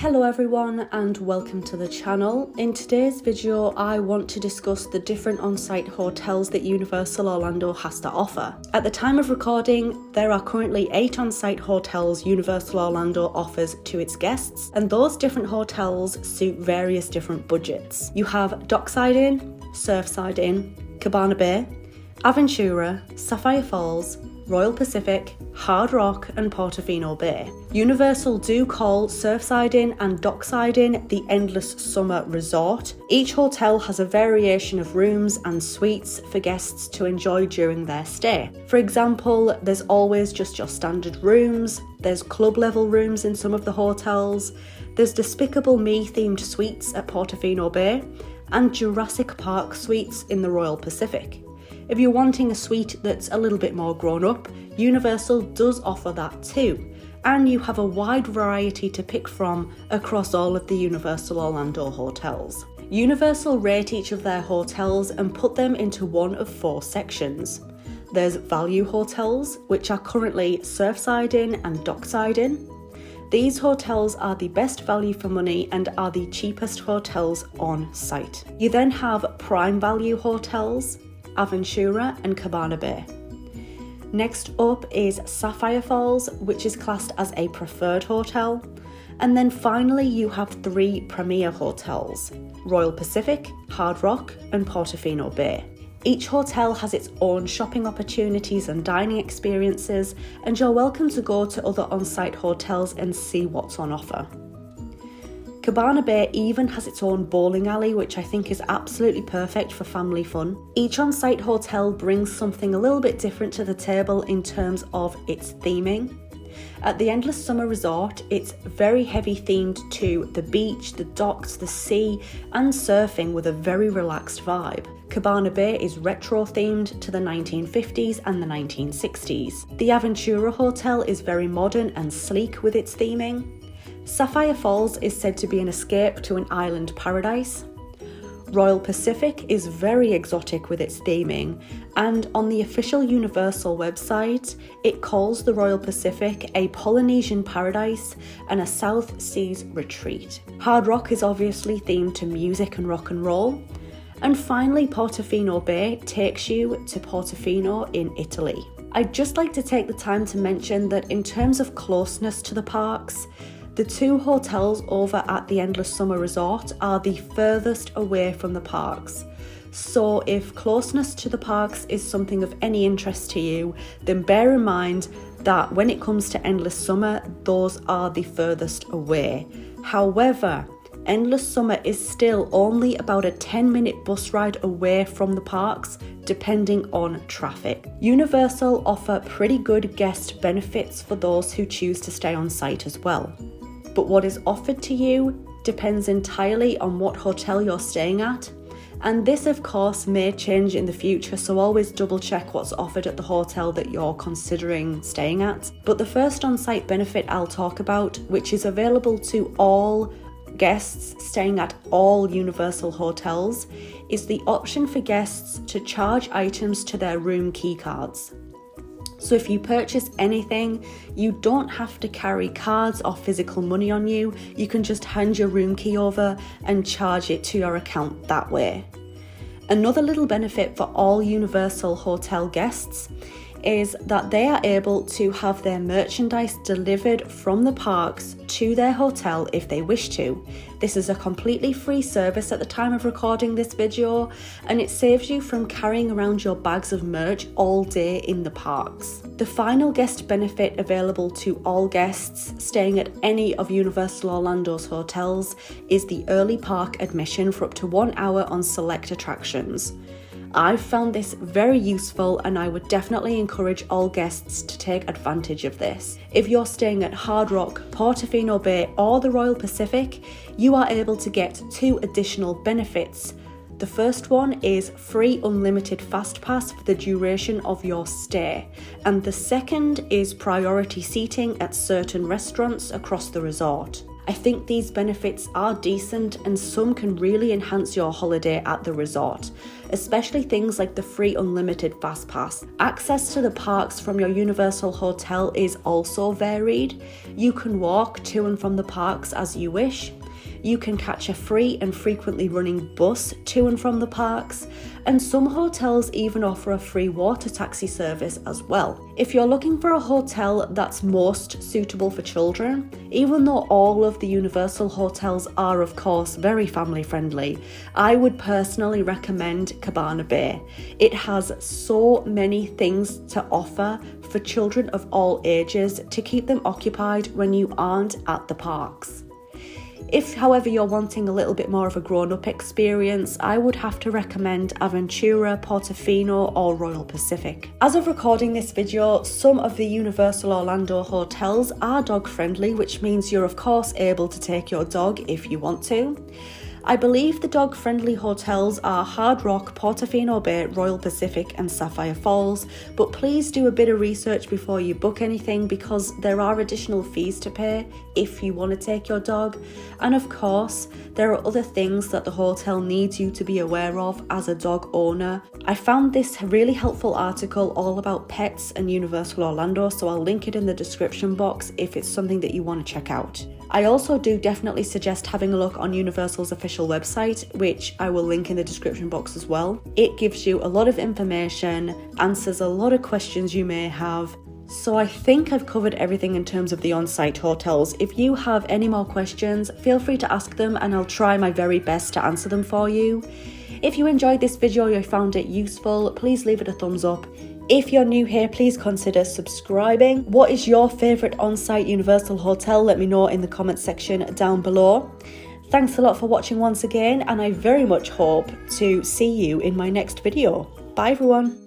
Hello everyone and welcome to the channel. In today's video I want to discuss the different on-site hotels that Universal Orlando has to offer. At the time of recording there are currently 8 on-site hotels Universal Orlando offers to its guests, and those different hotels suit various different budgets. You have Dockside Inn, Surfside Inn, Cabana Bay, Aventura, Sapphire Falls, Royal Pacific, Hard Rock and Portofino Bay. Universal do call Surfside Inn and Dockside Inn the Endless Summer Resort. Each hotel has a variation of rooms and suites for guests to enjoy during their stay. For example, there's always just your standard rooms, there's club level rooms in some of the hotels, there's Despicable Me themed suites at Portofino Bay, and Jurassic Park suites in the Royal Pacific. If you're wanting a suite that's a little bit more grown up, Universal does offer that too, and you have a wide variety to pick from across all of the Universal Orlando hotels. Universal rate each of their hotels and put them into one of 4 sections. There's value hotels, which are currently Surfside Inn and Dockside Inn. These hotels are the best value for money and are the cheapest hotels on site. You then have prime value hotels, Aventura and Cabana Bay. Next up is Sapphire Falls, which is classed as a preferred hotel. And then finally you have 3 premier hotels, Royal Pacific, Hard Rock and Portofino Bay. Each hotel has its own shopping opportunities and dining experiences, and you're welcome to go to other on-site hotels and see what's on offer. Cabana Bay even has its own bowling alley, which I think is absolutely perfect for family fun. Each on-site hotel brings something a little bit different to the table in terms of its theming. At the Endless Summer Resort, it's very heavy themed to the beach, the docks, the sea, and surfing with a very relaxed vibe. Cabana Bay is retro themed to the 1950s and the 1960s. The Aventura Hotel is very modern and sleek with its theming. Sapphire Falls is said to be an escape to an island paradise. Royal Pacific is very exotic with its theming, and on the official Universal website, it calls the Royal Pacific a Polynesian paradise and a South Seas retreat. Hard Rock is obviously themed to music and rock and roll. And finally, Portofino Bay takes you to Portofino in Italy. I'd just like to take the time to mention that in terms of closeness to the parks, the 2 hotels over at the Endless Summer Resort are the furthest away from the parks. So if closeness to the parks is something of any interest to you, then bear in mind that when it comes to Endless Summer, those are the furthest away. However, Endless Summer is still only about a 10-minute bus ride away from the parks, depending on traffic. Universal offer pretty good guest benefits for those who choose to stay on site as well. But what is offered to you depends entirely on what hotel you're staying at, and this of course may change in the future, so always double check what's offered at the hotel that you're considering staying at. But the first on-site benefit I'll talk about, which is available to all guests staying at all Universal hotels, is the option for guests to charge items to their room key cards. So if you purchase anything, you don't have to carry cards or physical money on you. You can just hand your room key over and charge it to your account that way. Another little benefit for all Universal hotel guests is that they are able to have their merchandise delivered from the parks to their hotel if they wish to. This is a completely free service at the time of recording this video, and it saves you from carrying around your bags of merch all day in the parks. The final guest benefit available to all guests staying at any of Universal Orlando's hotels is the early park admission for up to 1 hour on select attractions. I've found this very useful, and I would definitely encourage all guests to take advantage of this. If you're staying at Hard Rock, Portofino Bay or the Royal Pacific, you are able to get 2 additional benefits. The first one is free unlimited fast pass for the duration of your stay, and the second is priority seating at certain restaurants across the resort. I think these benefits are decent and some can really enhance your holiday at the resort, especially things like the free unlimited fast pass. Access to the parks from your Universal hotel is also varied. You can walk to and from the parks as you wish. You can catch a free and frequently running bus to and from the parks, and some hotels even offer a free water taxi service as well. If you're looking for a hotel that's most suitable for children, even though all of the Universal hotels are of course very family friendly, I would personally recommend Cabana Bay. It has so many things to offer for children of all ages to keep them occupied when you aren't at the parks. If, however, you're wanting a little bit more of a grown-up experience, I would have to recommend Aventura, Portofino or Royal Pacific. As of recording this video, some of the Universal Orlando hotels are dog-friendly, which means you're of course able to take your dog if you want to. I believe the dog-friendly hotels are Hard Rock, Portofino Bay, Royal Pacific and Sapphire Falls, but please do a bit of research before you book anything because there are additional fees to pay if you want to take your dog. And of course, there are other things that the hotel needs you to be aware of as a dog owner. I found this really helpful article all about pets and Universal Orlando, so I'll link it in the description box if it's something that you want to check out. I also do definitely suggest having a look on Universal's official website, which I will link in the description box as well. It gives you a lot of information, answers a lot of questions you may have. So I think I've covered everything in terms of the on-site hotels. If you have any more questions, feel free to ask them and I'll try my very best to answer them for you. If you enjoyed this video or you found it useful, please leave it a thumbs up. If you're new here, please consider subscribing. What is your favourite on-site Universal hotel? Let me know in the comment section down below. Thanks a lot for watching once again, and I very much hope to see you in my next video. Bye everyone.